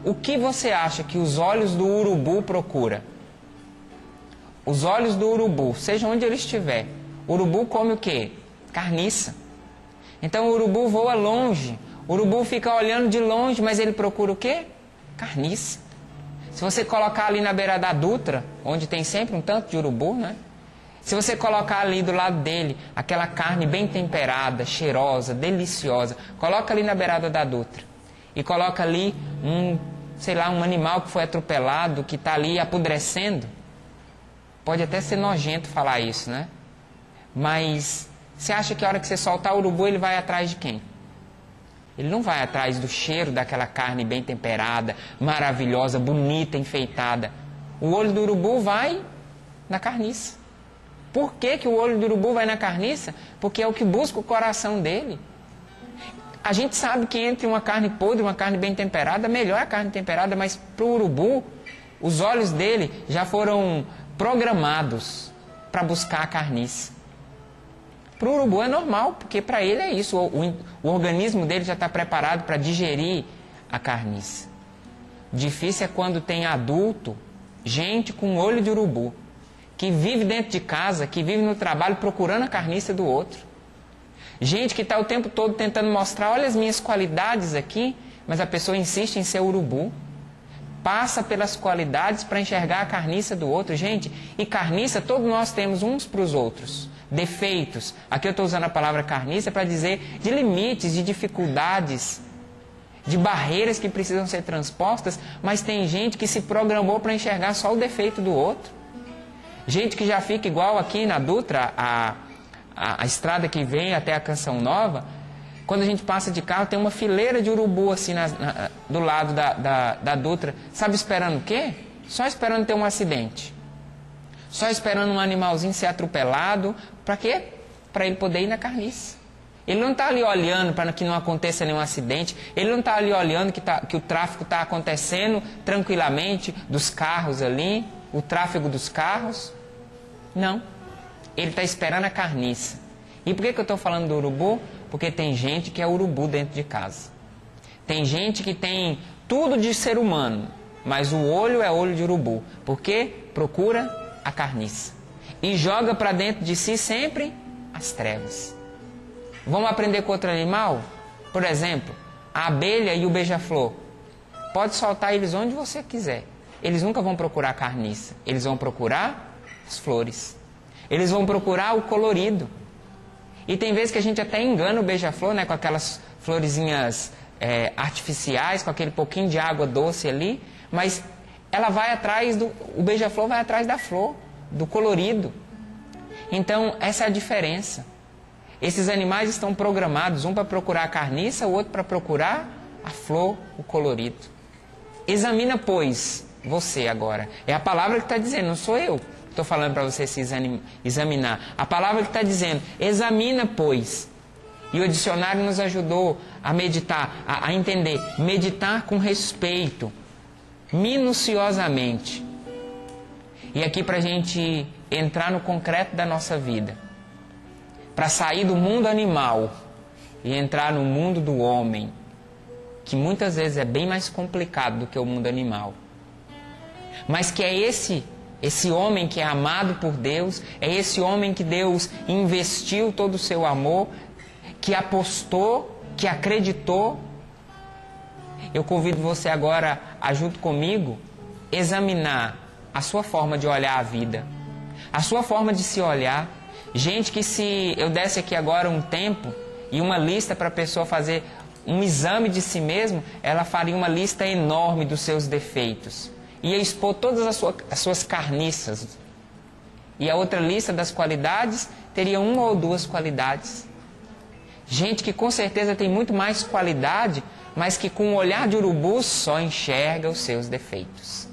o que você acha que os olhos do urubu procuram? Os olhos do urubu, seja onde ele estiver, o urubu come o quê? Carniça. Então o urubu voa longe, o urubu fica olhando de longe, mas ele procura o quê? Carniça. Se você colocar ali na beira da Dutra, onde tem sempre um tanto de urubu, né? Se você colocar ali do lado dele aquela carne bem temperada, cheirosa, deliciosa, coloca ali na beirada da Dutra e coloca ali um animal que foi atropelado, que está ali apodrecendo. Pode até ser nojento falar isso, né? Mas você acha que a hora que você soltar o urubu, ele vai atrás de quem? Ele não vai atrás do cheiro daquela carne bem temperada, maravilhosa, bonita, enfeitada. O olho do urubu vai na carniça. Por que que o olho do urubu vai na carniça? Porque é o que busca o coração dele. A gente sabe que entre uma carne podre e uma carne bem temperada, melhor é a carne temperada, mas para o urubu, os olhos dele já foram programados para buscar a carniça. Para o urubu é normal, porque para ele é isso, o organismo dele já está preparado para digerir a carniça. Difícil é quando tem adulto, gente com olho de urubu, que vive dentro de casa, que vive no trabalho procurando a carniça do outro. Gente que está o tempo todo tentando mostrar, olha as minhas qualidades aqui, mas a pessoa insiste em ser urubu. Passa pelas qualidades para enxergar a carniça do outro. Gente, e carniça todos nós temos uns para os outros. Defeitos. Aqui eu estou usando a palavra carniça para dizer de limites, de dificuldades, de barreiras que precisam ser transpostas, mas tem gente que se programou para enxergar só o defeito do outro. Gente que já fica igual aqui na Dutra, a estrada que vem até a Canção Nova. Quando a gente passa de carro, tem uma fileira de urubu assim do lado da Dutra. Sabe esperando o quê? Só esperando ter um acidente. Só esperando um animalzinho ser atropelado. Para quê? Para ele poder ir na carniça. Ele não está ali olhando para que não aconteça nenhum acidente. Ele não está ali olhando que o tráfego está acontecendo tranquilamente, dos carros ali, o tráfego dos carros. Não. Ele está esperando a carniça. E por que eu estou falando do urubu? Porque tem gente que é urubu dentro de casa. Tem gente que tem tudo de ser humano, mas o olho é olho de urubu. Porque procura a carniça. E joga para dentro de si sempre as trevas. Vamos aprender com outro animal? Por exemplo, a abelha e o beija-flor. Pode soltar eles onde você quiser. Eles nunca vão procurar a carniça. Eles vão procurar as flores. Eles vão procurar o colorido. E tem vezes que a gente até engana o beija-flor, né, com aquelas florezinhas artificiais, com aquele pouquinho de água doce ali, mas ela vai atrás o beija-flor vai atrás da flor, do colorido. Então, essa é a diferença. Esses animais estão programados, um para procurar a carniça, o outro para procurar a flor, o colorido. Examina, pois, você agora. É a palavra que está dizendo, não sou eu. Estou falando para você se examinar. A palavra que está dizendo, examina, pois. E o dicionário nos ajudou a meditar, a entender. Meditar com respeito, minuciosamente. E aqui para a gente entrar no concreto da nossa vida. Para sair do mundo animal e entrar no mundo do homem, que muitas vezes é bem mais complicado do que o mundo animal. Mas que é esse homem que é amado por Deus, é esse homem que Deus investiu todo o seu amor, que apostou, que acreditou. Eu convido você agora, junto comigo, examinar a sua forma de olhar a vida, a sua forma de se olhar. Gente, que se eu desse aqui agora um tempo e uma lista para a pessoa fazer um exame de si mesmo, ela faria uma lista enorme dos seus defeitos. Ia expor todas as suas carniças. E a outra lista das qualidades teria uma ou duas qualidades. Gente que com certeza tem muito mais qualidade, mas que com o olhar de urubu só enxerga os seus defeitos.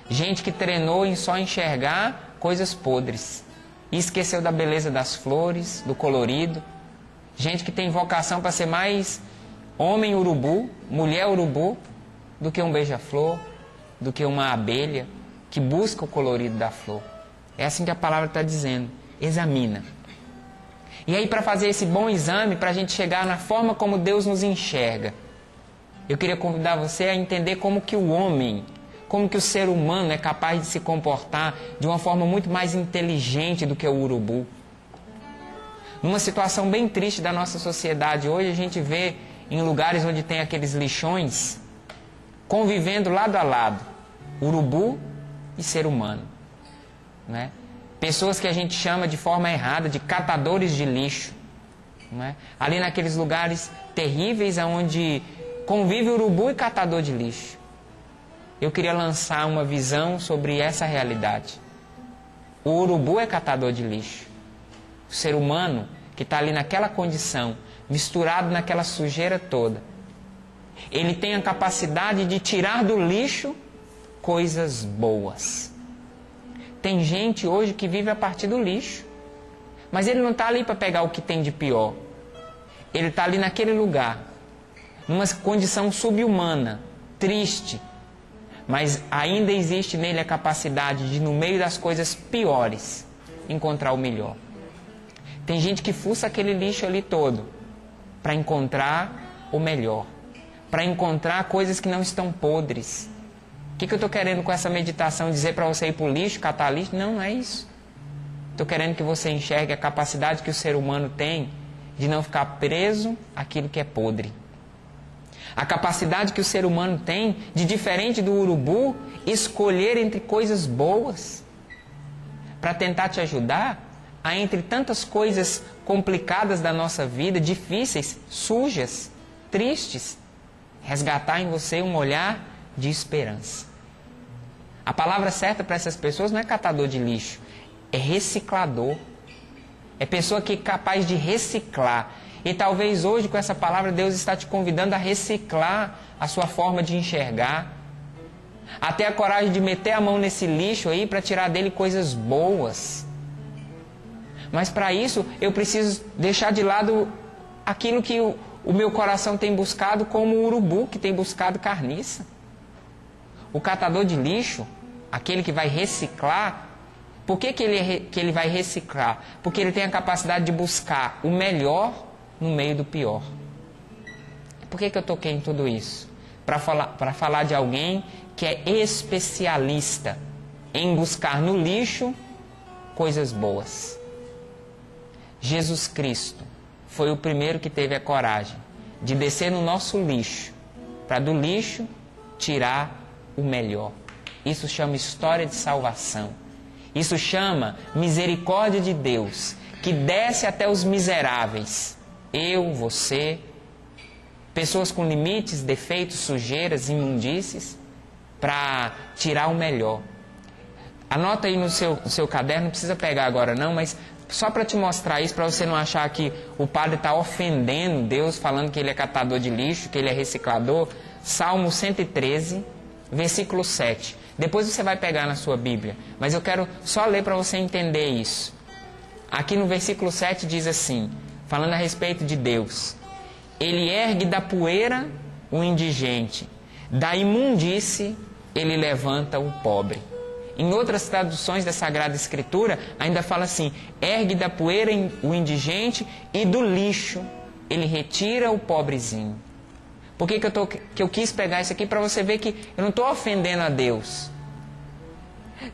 Gente que treinou em só enxergar coisas podres e esqueceu da beleza das flores, do colorido. Gente que tem vocação para ser mais homem urubu, mulher urubu, do que um beija-flor, do que uma abelha que busca o colorido da flor. É assim que a palavra está dizendo. Examina. E aí, para fazer esse bom exame, para a gente chegar na forma como Deus nos enxerga, Eu queria convidar você a entender como que o homem, como que o ser humano é capaz de se comportar de uma forma muito mais inteligente do que o urubu. Numa situação bem triste da nossa sociedade hoje, a gente vê em lugares onde tem aqueles lixões, convivendo lado a lado, urubu e ser humano, né? Pessoas que a gente chama de forma errada de catadores de lixo, né? Ali naqueles lugares terríveis onde convive urubu e catador de lixo. Eu queria lançar uma visão sobre essa realidade. O urubu é catador de lixo. O ser humano que está ali naquela condição, misturado naquela sujeira toda, ele tem a capacidade de tirar do lixo coisas boas. Tem gente hoje que vive a partir do lixo, mas ele não está ali para pegar o que tem de pior. Ele está ali naquele lugar, numa condição subhumana, triste, mas ainda existe nele a capacidade de, no meio das coisas piores, encontrar o melhor. Tem gente que fuça aquele lixo ali todo para encontrar o melhor, para encontrar coisas que não estão podres. O que eu estou querendo com essa meditação? Dizer para você ir para o lixo, catar lixo? Não, não é isso. Estou querendo que você enxergue a capacidade que o ser humano tem de não ficar preso àquilo que é podre. A capacidade que o ser humano tem de, diferente do urubu, escolher entre coisas boas para tentar te ajudar a, entre tantas coisas complicadas da nossa vida, difíceis, sujas, tristes, resgatar em você um olhar de esperança. A palavra certa para essas pessoas não é catador de lixo, é reciclador. É pessoa que é capaz de reciclar. E talvez hoje com essa palavra Deus está te convidando a reciclar a sua forma de enxergar. A ter a coragem de meter a mão nesse lixo aí para tirar dele coisas boas. Mas para isso eu preciso deixar de lado aquilo que o meu coração tem buscado, como o urubu que tem buscado carniça. O catador de lixo, aquele que vai reciclar, por que ele vai reciclar? Porque ele tem a capacidade de buscar o melhor no meio do pior. Por que eu toquei em tudo isso? Para falar de alguém que é especialista em buscar no lixo coisas boas. Jesus Cristo foi o primeiro que teve a coragem de descer no nosso lixo, para do lixo tirar o melhor. Isso chama história de salvação. Isso chama misericórdia de Deus, que desce até os miseráveis. Eu, você, pessoas com limites, defeitos, sujeiras, imundícies, para tirar o melhor. Anota aí no seu caderno, não precisa pegar agora não, mas só para te mostrar isso, para você não achar que o padre está ofendendo Deus, falando que ele é catador de lixo, que ele é reciclador. Salmo 113, versículo 7. Depois você vai pegar na sua Bíblia, mas eu quero só ler para você entender isso. Aqui no versículo 7 diz assim, falando a respeito de Deus: Ele ergue da poeira o indigente, da imundície ele levanta o pobre. Em outras traduções da Sagrada Escritura, ainda fala assim: ergue da poeira o indigente e do lixo ele retira o pobrezinho. Por que eu quis pegar isso aqui? Para você ver que eu não estou ofendendo a Deus.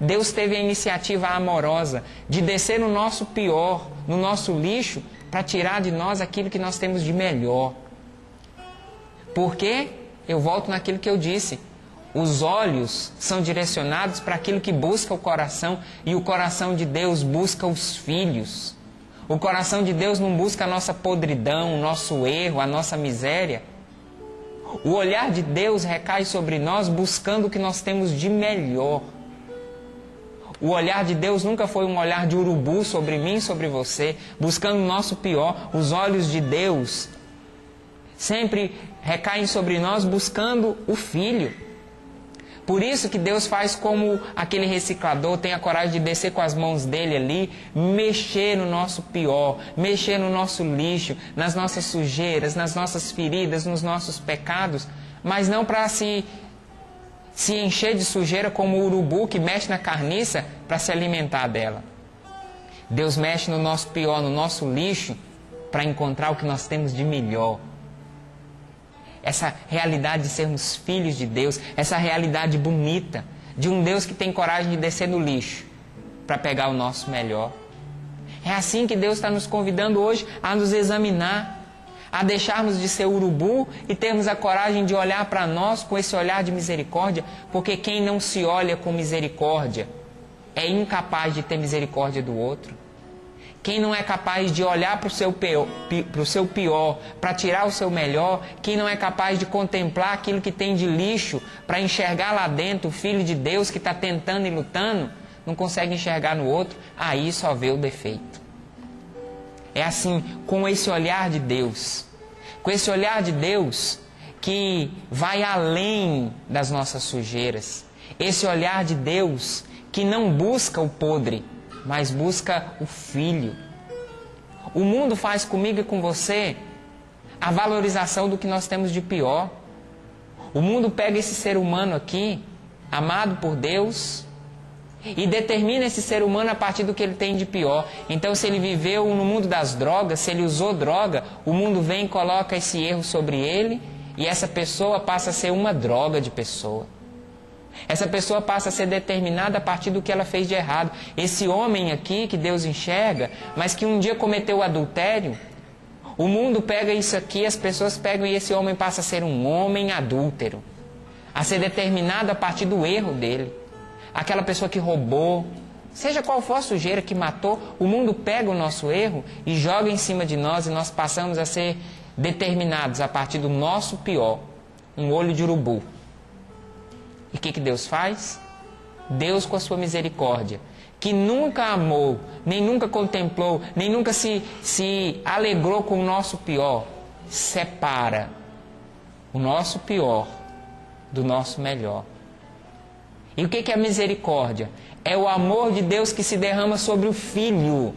Deus teve a iniciativa amorosa de descer no nosso pior, no nosso lixo, para tirar de nós aquilo que nós temos de melhor. Porque eu volto naquilo que eu disse. Os olhos são direcionados para aquilo que busca o coração, e o coração de Deus busca os filhos. O coração de Deus não busca a nossa podridão, o nosso erro, a nossa miséria. O olhar de Deus recai sobre nós buscando o que nós temos de melhor. O olhar de Deus nunca foi um olhar de urubu sobre mim, sobre você, buscando o nosso pior. Os olhos de Deus sempre recaem sobre nós buscando o Filho. Por isso que Deus faz como aquele reciclador, tem a coragem de descer com as mãos dele ali, mexer no nosso pior, mexer no nosso lixo, nas nossas sujeiras, nas nossas feridas, nos nossos pecados, mas não para se encher de sujeira como o urubu que mexe na carniça para se alimentar dela. Deus mexe no nosso pior, no nosso lixo, para encontrar o que nós temos de melhor. essa realidade de sermos filhos de Deus, essa realidade bonita de um Deus que tem coragem de descer no lixo para pegar o nosso melhor. É assim que Deus está nos convidando hoje a nos examinar, a deixarmos de ser urubu e termos a coragem de olhar para nós com esse olhar de misericórdia, porque quem não se olha com misericórdia é incapaz de ter misericórdia do outro. Quem não é capaz de olhar para o seu pior, para tirar o seu melhor, quem não é capaz de contemplar aquilo que tem de lixo, para enxergar lá dentro o Filho de Deus que está tentando e lutando, não consegue enxergar no outro, aí só vê o defeito. É assim, com esse olhar de Deus, com esse olhar de Deus que vai além das nossas sujeiras, esse olhar de Deus que não busca o podre, mas busca o Filho. O mundo faz comigo e com você a valorização do que nós temos de pior. O mundo pega esse ser humano aqui, amado por Deus, e determina esse ser humano a partir do que ele tem de pior. Então, se ele viveu no mundo das drogas, se ele usou droga, o mundo vem e coloca esse erro sobre ele, e essa pessoa passa a ser uma droga de pessoa. Essa pessoa passa a ser determinada a partir do que ela fez de errado. Esse homem aqui que Deus enxerga, mas que um dia cometeu o adultério, o mundo pega isso aqui, as pessoas pegam e esse homem passa a ser um homem adúltero, a ser determinado a partir do erro dele. Aquela pessoa que roubou, seja qual for a sujeira que matou, o mundo pega o nosso erro e joga em cima de nós e nós passamos a ser determinados a partir do nosso pior, um olho de urubu. E o que Deus faz? Deus, com a sua misericórdia, que nunca amou, nem nunca contemplou, nem nunca se alegrou com o nosso pior, separa o nosso pior do nosso melhor. E o que é a misericórdia? É o amor de Deus que se derrama sobre o Filho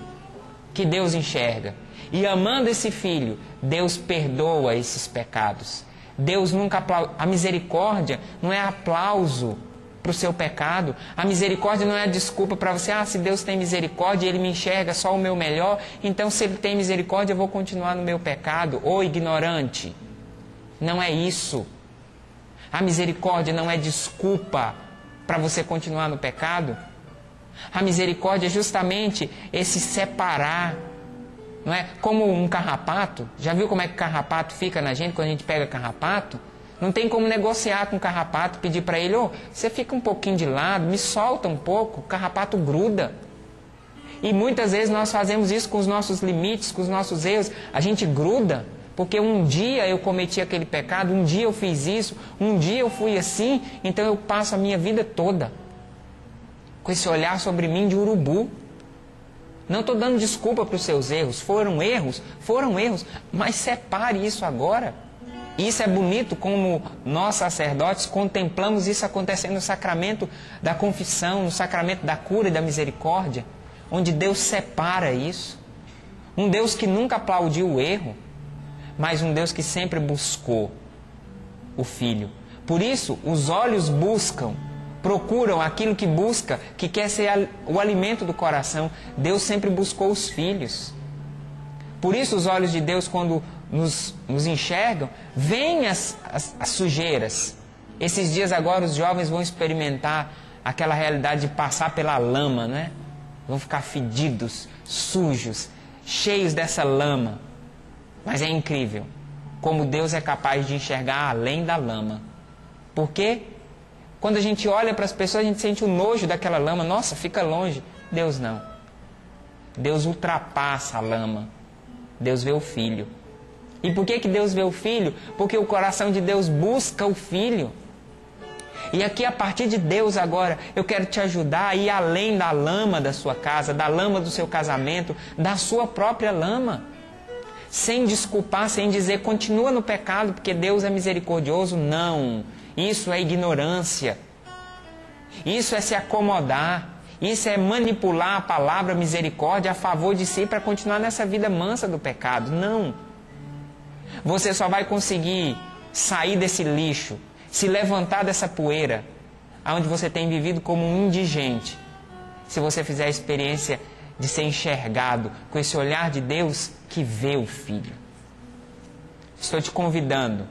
que Deus enxerga. E amando esse Filho, Deus perdoa esses pecados. Deus nunca aplaude. A misericórdia não é aplauso para o seu pecado. A misericórdia não é desculpa para você. Se Deus tem misericórdia e Ele me enxerga só o meu melhor, então se Ele tem misericórdia eu vou continuar no meu pecado. Ô ignorante, não é isso. A misericórdia não é desculpa para você continuar no pecado. A misericórdia é justamente esse separar. Não é? Como um carrapato. Já viu como é que o carrapato fica na gente quando a gente pega carrapato? Não tem como negociar com o carrapato, pedir para ele, você fica um pouquinho de lado, me solta um pouco, o carrapato gruda. E muitas vezes nós fazemos isso com os nossos limites, com os nossos erros. A gente gruda, porque um dia eu cometi aquele pecado, um dia eu fiz isso, um dia eu fui assim, então eu passo a minha vida toda com esse olhar sobre mim de urubu. Não estou dando desculpa para os seus erros. Foram erros, mas separe isso agora. Isso é bonito como nós sacerdotes contemplamos isso acontecendo no sacramento da confissão, no sacramento da cura e da misericórdia, onde Deus separa isso. Um Deus que nunca aplaudiu o erro, mas um Deus que sempre buscou o Filho. Por isso, os olhos procuram aquilo que busca, que quer ser o alimento do coração. Deus sempre buscou os filhos. Por isso os olhos de Deus, quando nos enxergam, veem as sujeiras. Esses dias agora os jovens vão experimentar aquela realidade de passar pela lama, né? Vão ficar fedidos, sujos, cheios dessa lama. Mas é incrível como Deus é capaz de enxergar além da lama. Por quê? Quando a gente olha para as pessoas, a gente sente o nojo daquela lama. Nossa, fica longe. Deus não. Deus ultrapassa a lama. Deus vê o Filho. E por que Deus vê o Filho? Porque o coração de Deus busca o Filho. E aqui, a partir de Deus agora, eu quero te ajudar a ir além da lama da sua casa, da lama do seu casamento, da sua própria lama. Sem desculpar, sem dizer, continua no pecado porque Deus é misericordioso. Não. Isso é ignorância. Isso é se acomodar. Isso é manipular a palavra misericórdia a favor de si para continuar nessa vida mansa do pecado. Não. Você só vai conseguir sair desse lixo, se levantar dessa poeira, onde você tem vivido como um indigente, se você fizer a experiência de ser enxergado com esse olhar de Deus que vê o Filho. Estou te convidando.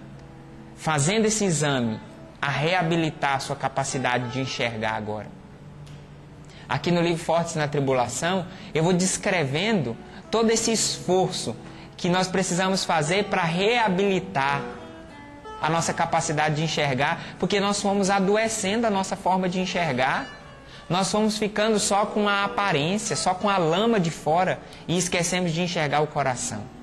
fazendo esse exame, a reabilitar a sua capacidade de enxergar agora. Aqui no livro Fortes na Tribulação, eu vou descrevendo todo esse esforço que nós precisamos fazer para reabilitar a nossa capacidade de enxergar, porque nós fomos adoecendo a nossa forma de enxergar, nós fomos ficando só com a aparência, só com a lama de fora e esquecemos de enxergar o coração.